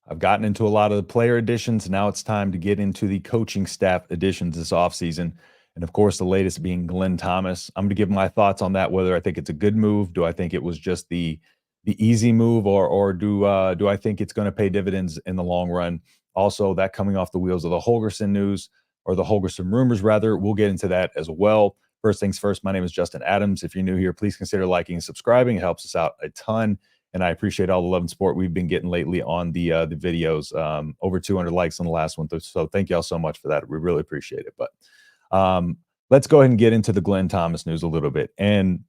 I've gotten into a lot of the player additions. Now it's time to get into the coaching staff additions this offseason. And of course, the latest being Glenn Thomas. I'm going to give my thoughts on that, whether I think it's a good move. Do I think it was just the easy move, or do I think it's going to pay dividends in the long run? Also, that coming off the wheels of the Holgorsen news, or the Holgorsen rumors, rather. We'll get into that as well. First things first, my name is Justin Adams. If you're new here, please consider liking and subscribing. It helps us out a ton. And I appreciate all the love and support we've been getting lately on the videos. Over 200 likes on the last one. So thank y'all so much for that. We really appreciate it. But let's go ahead and get into the Glenn Thomas news a little bit. And,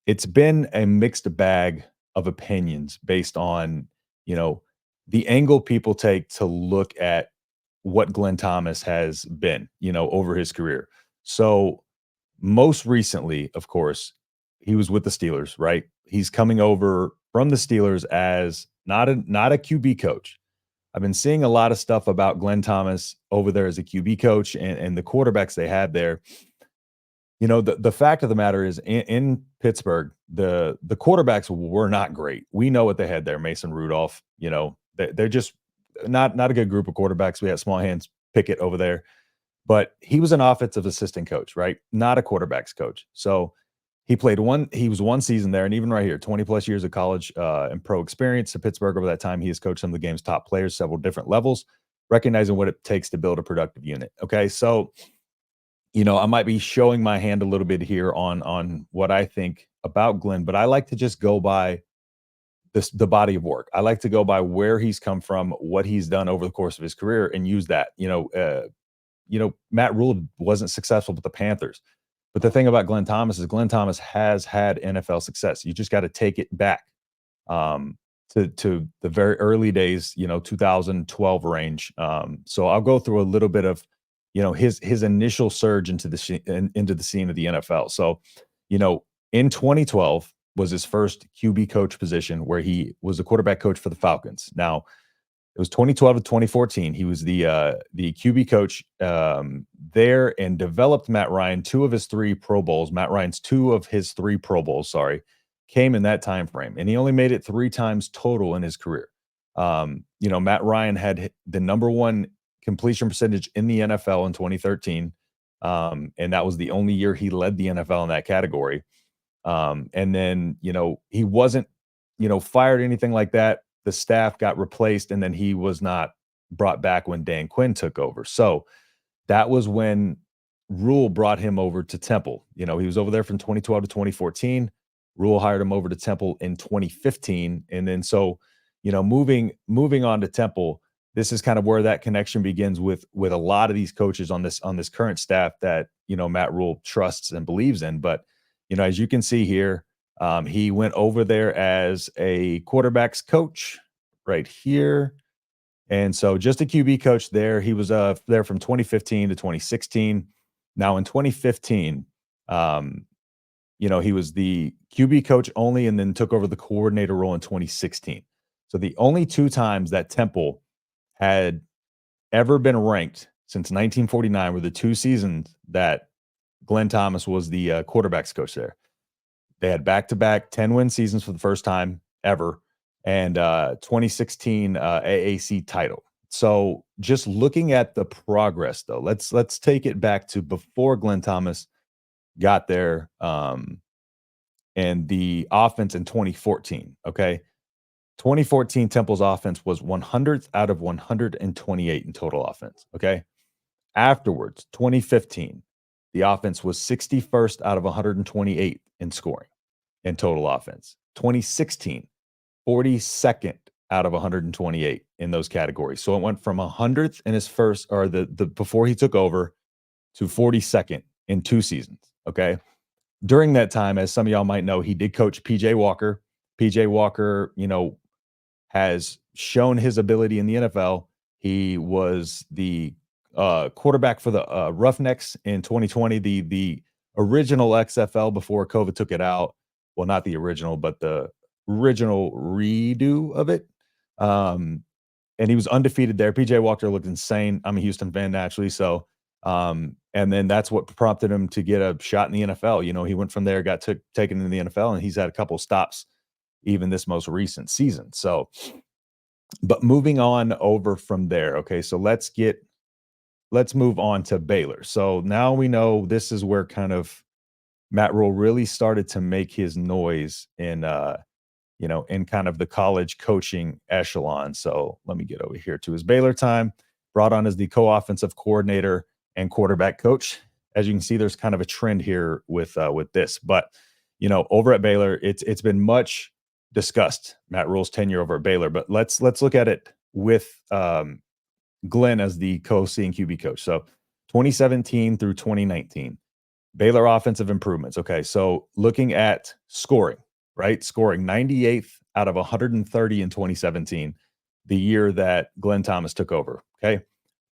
it's been a mixed bag of opinions based on, the angle people take to look at what Glenn Thomas has been, over his career. So most recently, of course, he was with the Steelers, right? He's coming over from the Steelers as not a QB coach. I've been seeing a lot of stuff about Glenn Thomas over there as a QB coach and the quarterbacks they had there. The fact of the matter is in Pittsburgh, the quarterbacks were not great. We know what they had there. Mason Rudolph, they're just not a good group of quarterbacks. We had Small Hands Pickett over there, but he was an offensive assistant coach, right? Not a quarterbacks coach. So he was one season there, and even right here, 20 plus years of college and pro experience to Pittsburgh. Over that time, he has coached some of the game's top players, several different levels, recognizing what it takes to build a productive unit. Okay, so I might be showing my hand a little bit here on what I think about Glenn, but I like to just go by the body of work. I like to go by where he's come from, what he's done over the course of his career, and use that. Matt Rule wasn't successful with the Panthers. But the thing about Glenn Thomas is Glenn Thomas has had NFL success. You just got to take it back to the very early days, 2012 range. So I'll go through a little bit of, his initial surge into the scene of the NFL. So, in 2012 was his first QB coach position, where he was the quarterback coach for the Falcons. Now, it was 2012 to 2014. He was the QB coach there, and developed Matt Ryan. Two of his three Pro Bowls, came in that time frame, and he only made it 3 times total in his career. Matt Ryan had the number 1 completion percentage in the NFL in 2013, and that was the only year he led the NFL in that category. And then he wasn't fired or anything like that. The staff got replaced, and then he was not brought back when Dan Quinn took over. So that was when Rule brought him over to Temple. He was over there from 2012 to 2014. Rule hired him over to Temple in 2015. And then moving on to Temple, this is kind of where that connection begins with a lot of these coaches on this current staff that, Matt Rule trusts and believes in. But, as you can see here, he went over there as a quarterbacks coach right here. And so just a QB coach there. He was there from 2015 to 2016. Now in 2015, he was the QB coach only, and then took over the coordinator role in 2016. So the only 2 times that Temple had ever been ranked since 1949 were the 2 seasons that Glenn Thomas was the quarterbacks coach there. They had back-to-back 10-win seasons for the first time ever, and 2016 AAC title. So just looking at the progress, though, let's take it back to before Glenn Thomas got there, and the offense in 2014. Okay, 2014 Temple's offense was 100th out of 128 in total offense. Okay, afterwards, 2015, the offense was 61st out of 128 in scoring in total offense. 2016, 42nd out of 128 in those categories. So it went from 100th in his first, or the before he took over, to 42nd in 2 seasons. Okay. During that time, as some of y'all might know, he did coach PJ Walker. PJ Walker, has shown his ability in the NFL. He was the quarterback for the Roughnecks in 2020, the original XFL before COVID took it out. Well, not the original, but the original redo of it. And he was undefeated there. PJ Walker looked insane. I'm a Houston fan naturally, so and then that's what prompted him to get a shot in the NFL. He went from there, got taken into the NFL, and he's had a couple stops even this most recent season. So But moving on over from there, okay, so let's move on to Baylor. So now we know this is where kind of Matt Rule really started to make his noise in kind of the college coaching echelon. So let me get over here to his Baylor time. Brought on as the co-offensive coordinator and quarterback coach. As you can see, there's kind of a trend here with this. But over at Baylor, it's been much discussed, Matt Rule's tenure over at Baylor. But let's look at it with Glenn as the co-C and QB coach. So 2017 through 2019. Baylor offensive improvements. Okay, so looking at scoring, right? Scoring 98th out of 130 in 2017, the year that Glenn Thomas took over. Okay,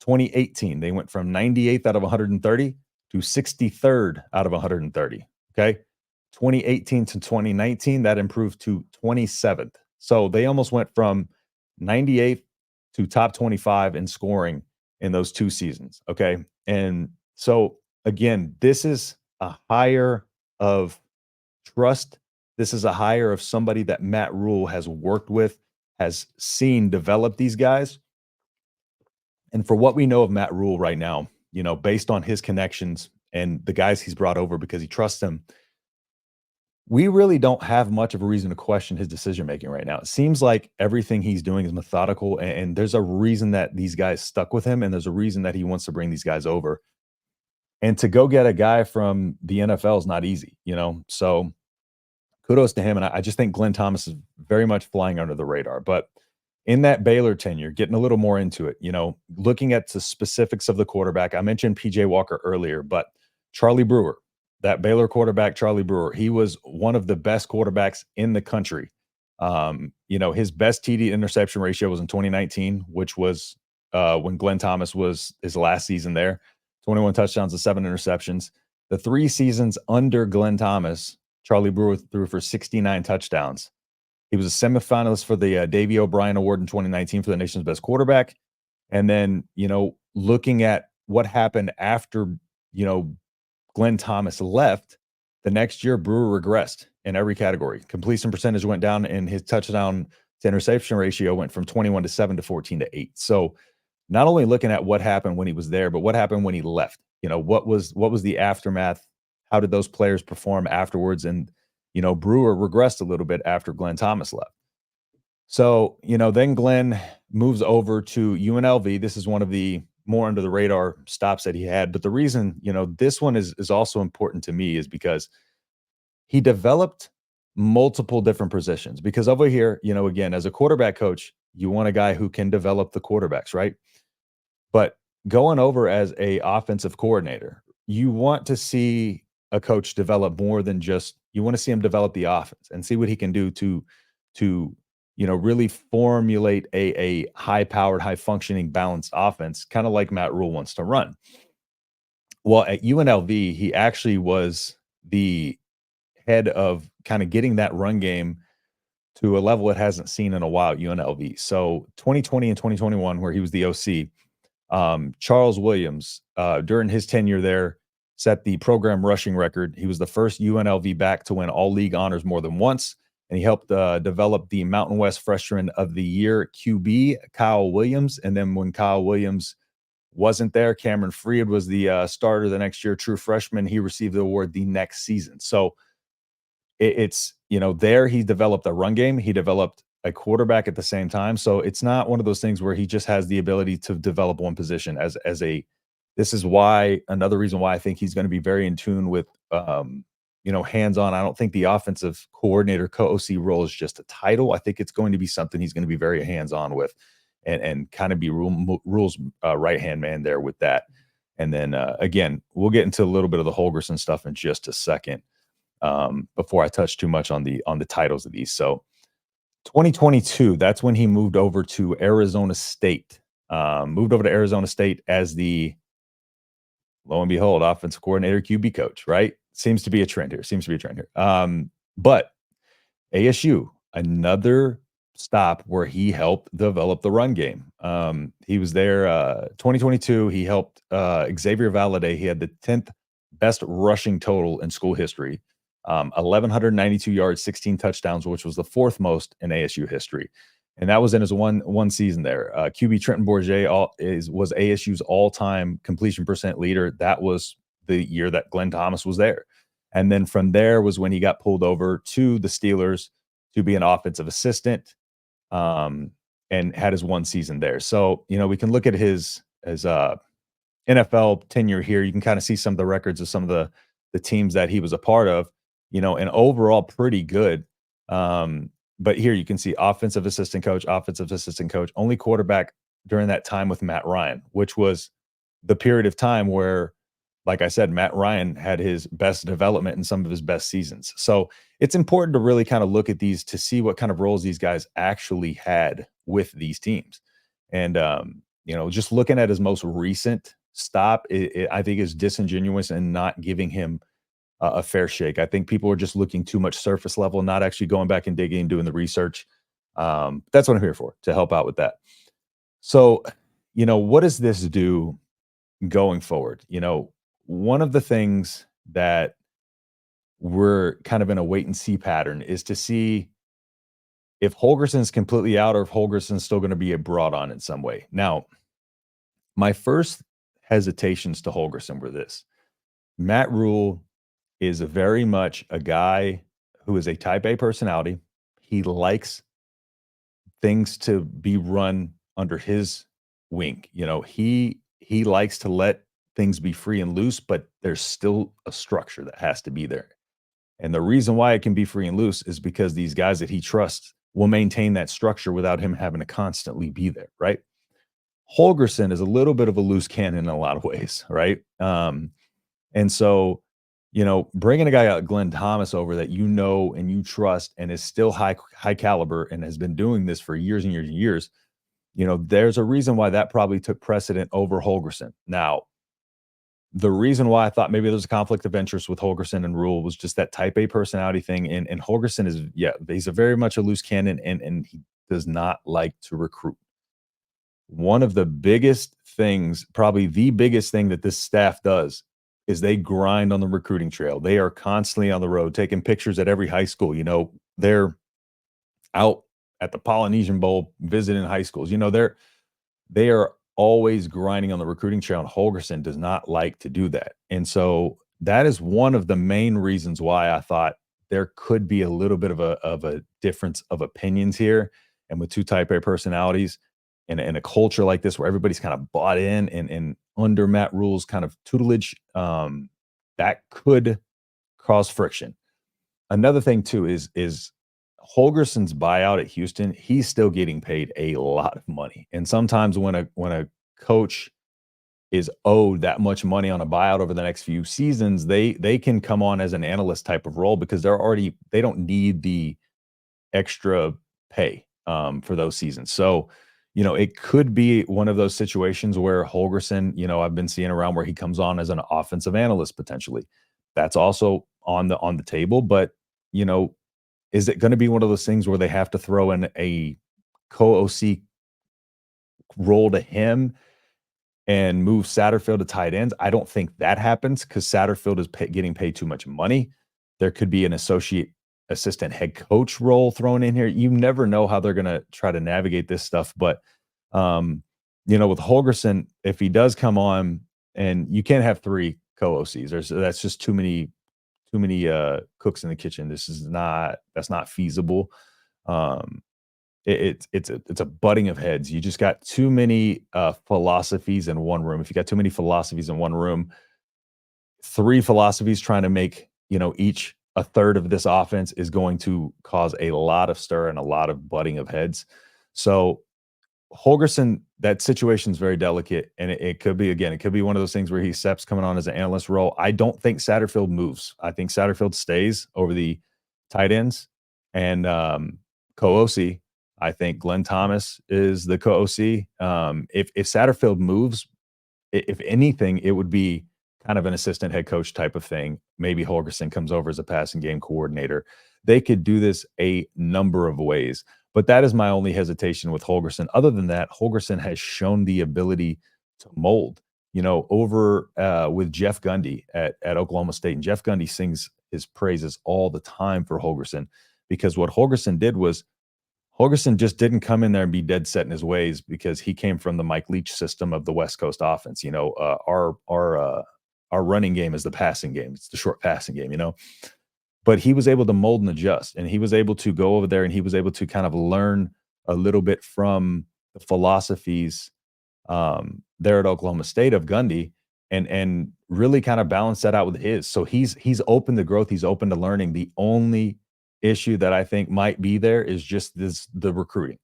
2018, they went from 98th out of 130 to 63rd out of 130. Okay, 2018 to 2019, that improved to 27th. So they almost went from 98th to top 25 in scoring in those two seasons. Okay, and so again, this is a hire of trust. This is a hire of somebody that Matt Rule has worked with, has seen develop these guys. And for what we know of Matt Rule right now, based on his connections and the guys he's brought over because he trusts them, we really don't have much of a reason to question his decision making right now. It seems like everything he's doing is methodical, and there's a reason that these guys stuck with him, and there's a reason that he wants to bring these guys over. And to go get a guy from the NFL is not easy. So kudos to him. And I just think Glenn Thomas is very much flying under the radar. But in that Baylor tenure, getting a little more into it, looking at the specifics of the quarterback, I mentioned PJ Walker earlier, but Charlie Brewer, that Baylor quarterback, Charlie Brewer, he was one of the best quarterbacks in the country. His best TD interception ratio was in 2019, which was when Glenn Thomas was his last season there. 21 touchdowns and 7 interceptions. The 3 seasons under Glenn Thomas, Charlie Brewer threw for 69 touchdowns. He was a semifinalist for the Davey O'Brien Award in 2019 for the nation's best quarterback. And then, looking at what happened after, Glenn Thomas left, the next year Brewer regressed in every category. Completion percentage went down, and his touchdown to interception ratio went from 21 to 7 to 14 to 8. So not only looking at what happened when he was there, but what happened when he left. What was the aftermath? How did those players perform afterwards? And Brewer regressed a little bit after Glenn Thomas left. So then Glenn moves over to UNLV. This is one of the more under the radar stops that he had. But the reason this one is also important to me is because he developed multiple different positions. Because over here, again, as a quarterback coach, you want a guy who can develop the quarterbacks, right? But going over as a offensive coordinator, you want to see a coach develop more than just you want to see him develop the offense and see what he can do to really formulate a high-powered, high-functioning, balanced offense, kind of like Matt Rule wants to run. Well, at UNLV, he actually was the head of kind of getting that run game to a level it hasn't seen in a while at UNLV. So 2020 and 2021, where he was the OC, Charles Williams, during his tenure there, set the program rushing record. He was the first UNLV back to win all league honors more than once, and he helped develop the Mountain West Freshman of the Year QB, Kyle Williams. And then when Kyle Williams wasn't there, Cameron Freed was the starter the next year, true freshman. He received the award the next season. So it's there he developed a run game. He developed a quarterback at the same time. So it's not one of those things where he just has the ability to develop one position as a this is why another reason why I think he's going to be very in tune with hands-on. I don't think the offensive coordinator co-OC role is just a title. I think it's going to be something he's going to be very hands-on with and kind of be Rule's right-hand man there with that. And then again, we'll get into a little bit of the Holgorsen stuff in just a second. Before I touch too much on the titles of these. So 2022, that's when he moved over to Arizona State. Moved over to Arizona State as the, lo and behold, offensive coordinator, QB coach, right? Seems to be a trend here. But ASU, another stop where he helped develop the run game. He was there 2022. He helped Xavier Valladay. He had the 10th best rushing total in school history. 1,192 yards, 16 touchdowns, which was the 4th most in ASU history. and that was in his one season there. QB Trenton Bourget was ASU's all-time completion percent leader. That was the year that Glenn Thomas was there. And then from there was when he got pulled over to the Steelers to be an offensive assistant, um, and had his one season there. So, we can look at his NFL tenure here. You can kind of see some of the records of some of the teams that he was a part of, and overall pretty good. But here you can see offensive assistant coach, only quarterback during that time with Matt Ryan, which was the period of time where, like I said, Matt Ryan had his best development in some of his best seasons. So it's important to really kind of look at these to see what kind of roles these guys actually had with these teams. And, just looking at his most recent stop, I think is disingenuous and not giving him a fair shake. I think people are just looking too much surface level, not actually going back and digging and doing the research. That's what I'm here for, to help out with that. So, what does this do going forward? One of the things that we're kind of in a wait and see pattern is to see if Holgerson's completely out or if Holgerson's still going to be brought on in some way. Now, my first hesitations to Holgerson were this: Matt Rule is very much a guy who is a type A personality. He likes things to be run under his wing. He likes to let things be free and loose, but there's still a structure that has to be there. And the reason why it can be free and loose is because these guys that he trusts will maintain that structure without him having to constantly be there, right? Holgerson is a little bit of a loose cannon in a lot of ways, right? And so, bringing a guy like Glenn Thomas over that and you trust and is still high caliber and has been doing this for years and years and years, there's a reason why that probably took precedent over Holgerson. Now, the reason why I thought maybe there's a conflict of interest with Holgerson and Rule was just that type A personality thing. And Holgerson is, he's a very much a loose cannon, and he does not like to recruit. One of the biggest things, probably the biggest thing that this staff does, is they grind on the recruiting trail. They are constantly on the road, taking pictures at every high school. They're out at the Polynesian Bowl visiting high schools. They are always grinding on the recruiting trail, and Holgerson does not like to do that. And so that is one of the main reasons why I thought there could be a little bit of a difference of opinions here. And with two type A personalities and a culture like this where everybody's kind of bought in and under Matt Rule's kind of tutelage, that could cause friction. Another thing too is Holgerson's buyout at Houston. He's still getting paid a lot of money, and sometimes when a coach is owed that much money on a buyout over the next few seasons, they can come on as an analyst type of role because they don't need the extra pay for those seasons. So, it could be one of those situations where Holgerson, I've been seeing around where he comes on as an offensive analyst potentially. That's also on the table. But, is it going to be one of those things where they have to throw in a co-OC role to him and move Satterfield to tight ends? I don't think that happens because Satterfield is getting paid too much money. There could be an assistant head coach role thrown in here. You never know how they're going to try to navigate this stuff. But, with Holgerson, if he does come on, and you can't have three co-OCs, that's just too many cooks in the kitchen. That's not feasible. It's a butting of heads. You just got too many philosophies in one room. If you got too many philosophies in one room, three philosophies trying to make each a third of this offense is going to cause a lot of stir and a lot of butting of heads. So Holgerson, that situation is very delicate, and it could be one of those things where he steps coming on as an analyst role. I don't think Satterfield moves. I think Satterfield stays over the tight ends and co-OC. I think Glenn Thomas is the co-OC. If Satterfield moves, if anything, it would be kind of an assistant head coach type of thing. Maybe Holgerson comes over as a passing game coordinator. They could do this a number of ways, but that is my only hesitation with Holgerson. Other than that, Holgerson has shown the ability to mold, over with Jeff Gundy at Oklahoma State. And Jeff Gundy sings his praises all the time for Holgerson, because what Holgerson did was Holgerson just didn't come in there and be dead set in his ways because he came from the Mike Leach system of the West Coast offense. Our running game is the passing game. It's the short passing game, but he was able to mold and adjust, and he was able to go over there and he was able to kind of learn a little bit from the philosophies there at Oklahoma State of Gundy and really kind of balance that out with his. So he's open to growth. He's open to learning. The only issue that I think might be there is just the recruiting.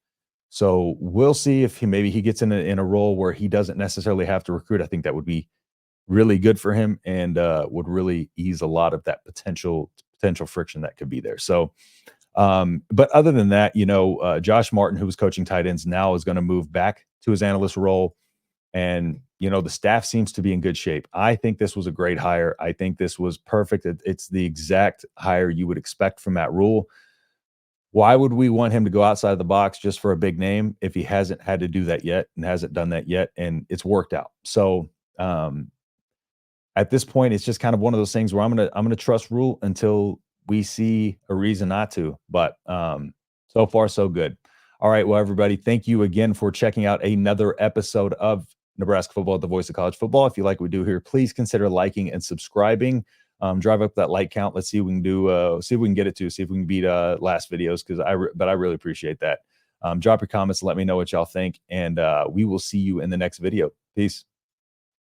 So we'll see if he gets in a role where he doesn't necessarily have to recruit. I think that would be really good for him and would really ease a lot of that potential friction that could be there. So, but other than that, Josh Martin, who was coaching tight ends, now is going to move back to his analyst role. And, the staff seems to be in good shape. I think this was a great hire. I think this was perfect. It's the exact hire you would expect from Matt Rule. Why would we want him to go outside of the box just for a big name if he hasn't had to do that yet and hasn't done that yet? And it's worked out. So, at this point, it's just kind of one of those things where I'm gonna trust Rule until we see a reason not to. But so far, so good. All right, well, everybody, thank you again for checking out another episode of Nebraska Football, the voice of college football. If you like what we do here, please consider liking and subscribing. Drive up that like count. Let's see if we can do. See if we can get it to. See if we can beat last videos but I really appreciate that. Drop your comments and let me know what y'all think, and we will see you in the next video. Peace.